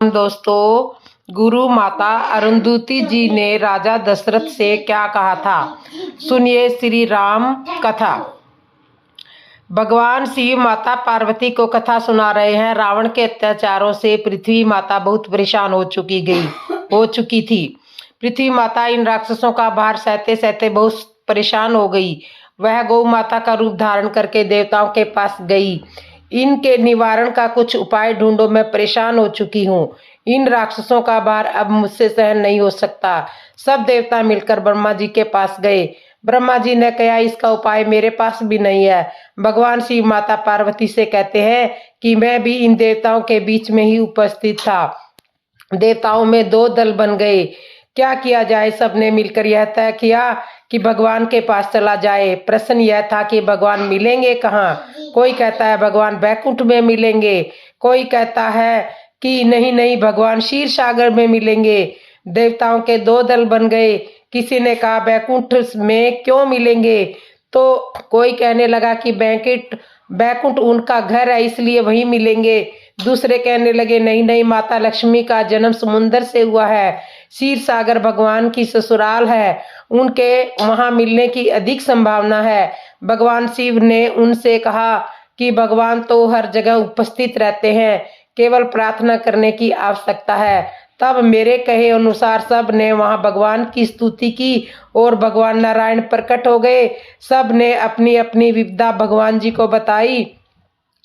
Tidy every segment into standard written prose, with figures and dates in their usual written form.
दोस्तों, गुरु माता अरुंधति जी ने राजा दशरथ से क्या कहा था, सुनिए श्री राम कथा। भगवान शिव माता पार्वती को कथा सुना रहे हैं। रावण के अत्याचारों से पृथ्वी माता बहुत परेशान हो चुकी थी। पृथ्वी माता इन राक्षसों का भार सहते सहते बहुत परेशान हो गई। वह गौ माता का रूप धारण करके देवताओं के पास गई। इनके निवारण का कुछ उपाय ढूंढो, मैं परेशान हो चुकी हूँ। इन राक्षसों का भार अब मुझसे सहन नहीं हो सकता। सब देवता मिलकर ब्रह्मा जी के पास गए। ब्रह्मा जी ने कहा, इसका उपाय मेरे पास भी नहीं है। भगवान शिव माता पार्वती से कहते हैं कि मैं भी इन देवताओं के बीच में ही उपस्थित था। देवताओं में दो दल बन गए। क्या किया जाए? सबने मिलकर यह तय किया कि भगवान के पास चला जाए। प्रश्न यह था कि भगवान मिलेंगे कहाँ? कोई कहता है भगवान बैकुंठ में मिलेंगे, कोई कहता है कि नहीं नहीं भगवान क्षीर सागर में मिलेंगे। देवताओं के दो दल बन गए। किसी ने कहा बैकुंठ में क्यों मिलेंगे, तो कोई कहने लगा कि बैकुंठ उनका घर है इसलिए वहीं मिलेंगे। दूसरे कहने लगे नहीं नहीं, माता लक्ष्मी का जन्म समुद्र से हुआ है, क्षीर सागर भगवान की ससुराल है, उनके वहां मिलने की अधिक संभावना है। भगवान शिव ने उनसे कहा कि भगवान तो हर जगह उपस्थित रहते हैं, केवल प्रार्थना करने की आवश्यकता है। तब मेरे कहे अनुसार सब ने वहां भगवान की स्तुति की और भगवान नारायण प्रकट हो गए। सब ने अपनी अपनी विपदा भगवान जी को बताई।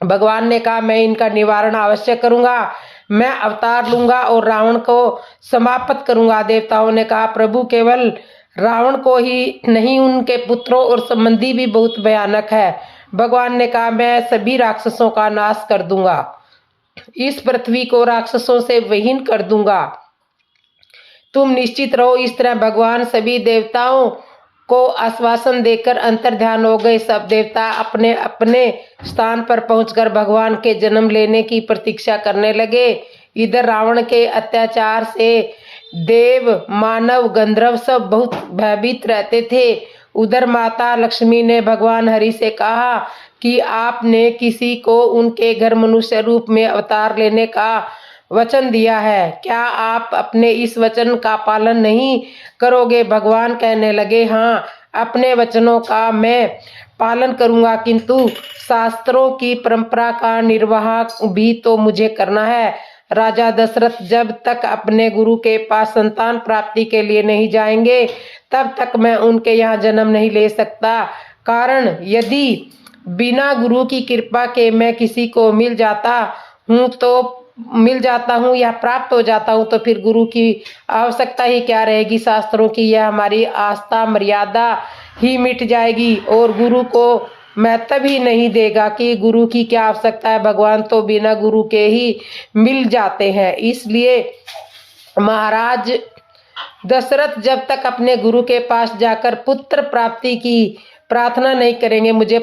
भगवान ने कहा, मैं इनका निवारण अवश्य करूंगा, मैं अवतार लूंगा और रावण को समाप्त करूंगा। देवताओं ने कहा, प्रभु केवल रावण को ही नहीं, उनके पुत्रों और संबंधी भी बहुत भयानक है। भगवान ने कहा, मैं सभी राक्षसों का नाश कर दूंगा, इस पृथ्वी को राक्षसों से विहीन कर दूंगा, तुम निश्चित रहो। इस तरह भगवान सभी देवताओं को आश्वासन देकर अंतर्ध्यान हो गए। सब देवता अपने अपने स्थान पर पहुंचकर भगवान के जन्म लेने की प्रतीक्षा करने लगे। इधर रावण के अत्याचार से देव मानव गंधर्व सब बहुत भयभीत रहते थे। उधर माता लक्ष्मी ने भगवान हरि से कहा कि आपने किसी को उनके घर मनुष्य रूप में अवतार लेने का वचन दिया है, क्या आप अपने इस वचन का पालन नहीं करोगे? भगवान कहने लगे, हाँ, अपने वचनों का मैं पालन करूंगा, किंतु शास्त्रों की परंपरा का निर्वाह भी तो मुझे करना है। राजा दशरथ जब तक अपने गुरु के पास संतान प्राप्ति के लिए नहीं जाएंगे तब तक मैं उनके यहाँ जन्म नहीं ले सकता। कारण यदि बिना गुरु की कृपा के मैं किसी को मिल जाता हूँ या प्राप्त हो जाता हूँ तो फिर गुरु की आवश्यकता ही क्या रहेगी? शास्त्रों की यह हमारी आस्था मर्यादा ही मिट जाएगी और गुरु को महत्व ही नहीं देगा कि गुरु की क्या आवश्यकता है। भगवान तो बिना गुरु के ही मिल जाते हैं। इसलिए महाराज दशरथ जब तक अपने गुरु के पास जाकर पुत्र प्राप्ति की प्रार्थना नहीं करेंगे, मुझे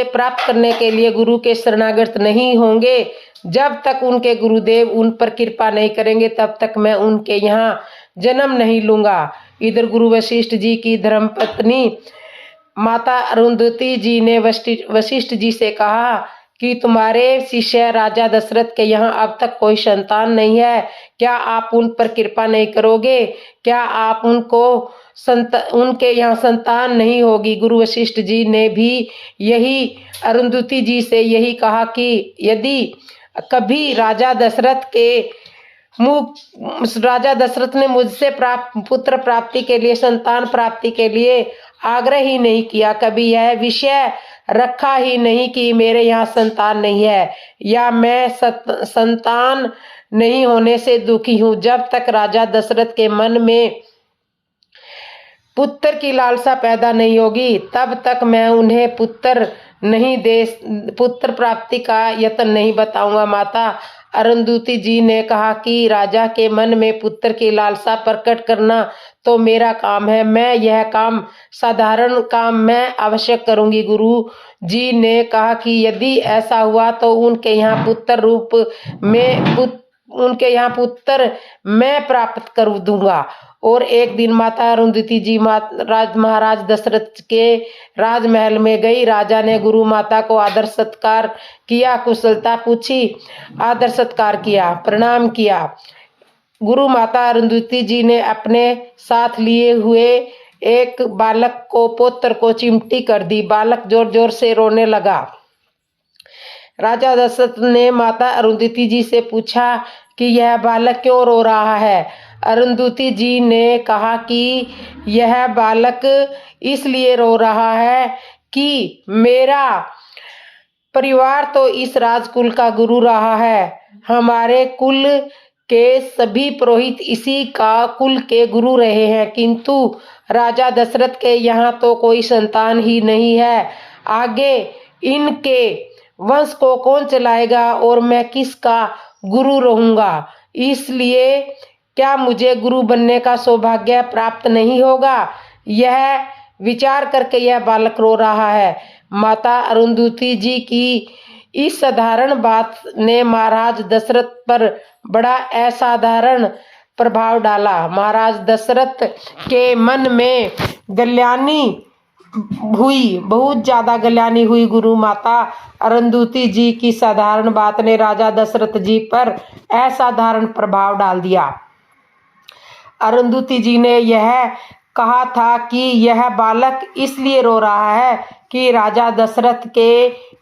प्राप्त करने के लिए गुरु के शरणागत नहीं होंगे, जब तक उनके गुरुदेव उन पर कृपा नहीं करेंगे तब तक मैं उनके यहाँ जन्म नहीं लूंगा। इधर गुरु वशिष्ठ जी की धर्मपत्नी माता अरुंधति जी ने वशिष्ठ जी से कहा कि तुम्हारे शिष्य राजा दशरथ के यहाँ अब तक कोई संतान नहीं है, क्या आप उन पर कृपा नहीं करोगे? क्या आप उनके यहाँ संतान नहीं होगी? गुरु वशिष्ठ जी ने भी यही अरुंधति जी से यही कहा कि यदि कभी राजा दशरथ ने मुझसे पुत्र प्राप्ति के लिए, संतान प्राप्ति के लिए आग्रह ही नहीं किया, कभी यह विषय रखा ही नहीं कि मेरे यहाँ संतान नहीं है या मैं संतान नहीं होने से दुखी हूँ, जब तक राजा दशरथ के मन में पुत्र की लालसा पैदा नहीं होगी तब तक मैं उन्हें पुत्र प्राप्ति का यत्न नहीं बताऊंगा। माता अरुंधति जी ने कहा कि राजा के मन में पुत्र की लालसा प्रकट करना तो मेरा काम है, मैं यह काम साधारण काम मैं अवश्य करूंगी। गुरु जी ने कहा कि यदि ऐसा हुआ तो उनके यहाँ पुत्र मैं प्राप्त कर दूंगा और एक दिन माता अरुंधति जी महाराज दशरथ के राजमहल में गई। राजा ने गुरु माता को आदर सत्कार किया, कुशलता पूछी, आदर सत्कार किया, प्रणाम किया। गुरु माता अरुंधति जी ने अपने साथ लिए हुए एक बालक को, पुत्र को चिमटी कर दी। बालक जोर जोर से रोने लगा। राजा दशरथ ने माता अरुंधति जी से पूछा कि यह बालक क्यों रो रहा है। अरुंधति जी ने कहा कि यह बालक इसलिए रो रहा है कि मेरा परिवार तो इस राजकुल का गुरु रहा है। हमारे कुल के सभी पुरोहित इसी का कुल के गुरु रहे हैं, किंतु राजा दशरथ के यहाँ तो कोई संतान ही नहीं है। आगे इनके वंश को कौन चलाएगा और मैं किसका गुरु रहूंगा। इसलिए क्या मुझे गुरु बनने का सौभाग्य प्राप्त नहीं होगा। यह विचार करके यह बालक रो रहा है। माता अरुंधति जी की इस साधारण बात ने महाराज दशरथ पर बड़ा असाधारण प्रभाव डाला। महाराज दशरथ के मन में गल्यानी हुई, बहुत ज्यादा गल्यानी हुई। गुरु माता अरुंधति जी की साधारण बात ने राजा दशरथ जी पर असाधारण प्रभाव डाल दिया। अरुंधति जी ने यह कहा था कि यह बालक इसलिए रो रहा है कि राजा दशरथ के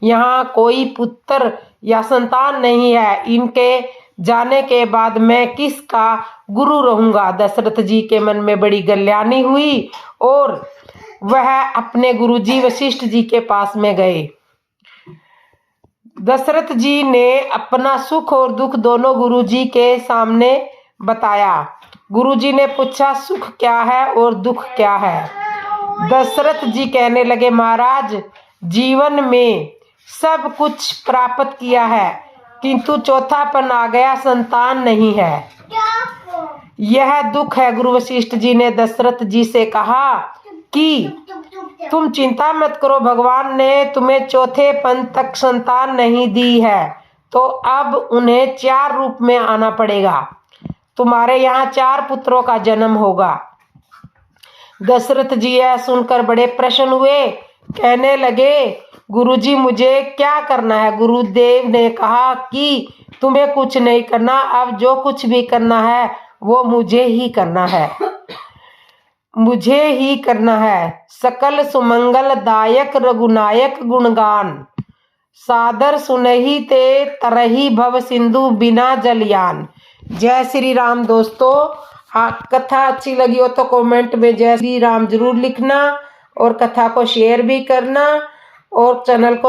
यहाँ कोई पुत्र या संतान नहीं है। इनके जाने के बाद मैं किसका गुरु रहूंगा। दशरथ जी के मन में बड़ी गल्यानी हुई और वह अपने गुरुजी वशिष्ठ जी के पास में गए। दशरथ जी ने अपना सुख और दुख दोनों गुरुजी के सामने बताया। गुरुजी ने पूछा, सुख क्या है और दुख क्या है। दशरथ जी कहने लगे, महाराज, जीवन में सब कुछ प्राप्त किया है, किंतु चौथापन आ गया, संतान नहीं है, यह दुख है। गुरु वशिष्ठ जी ने दशरथ जी से कहा कि तुम चिंता मत करो, भगवान ने तुम्हें चौथेपन तक संतान नहीं दी है, तो अब उन्हें 4 रूप में आना पड़ेगा। तुम्हारे यहाँ 4 पुत्रों का जन्म होगा। दशरथ जी यह सुनकर बड़े प्रसन्न हुए, कहने लगे, गुरुजी मुझे क्या करना है। गुरुदेव ने कहा कि तुम्हें कुछ नहीं करना, अब जो कुछ भी करना है वो मुझे ही करना है, मुझे ही करना है। सकल सुमंगल दायक रघुनायक गुणगान, सादर सुनहि ते तरही भव सिंधु बिना जलयान। जय श्री राम। दोस्तों, कथा अच्छी लगी हो तो कमेंट में जय श्री राम जरूर लिखना और कथा को शेयर भी करना और चैनल को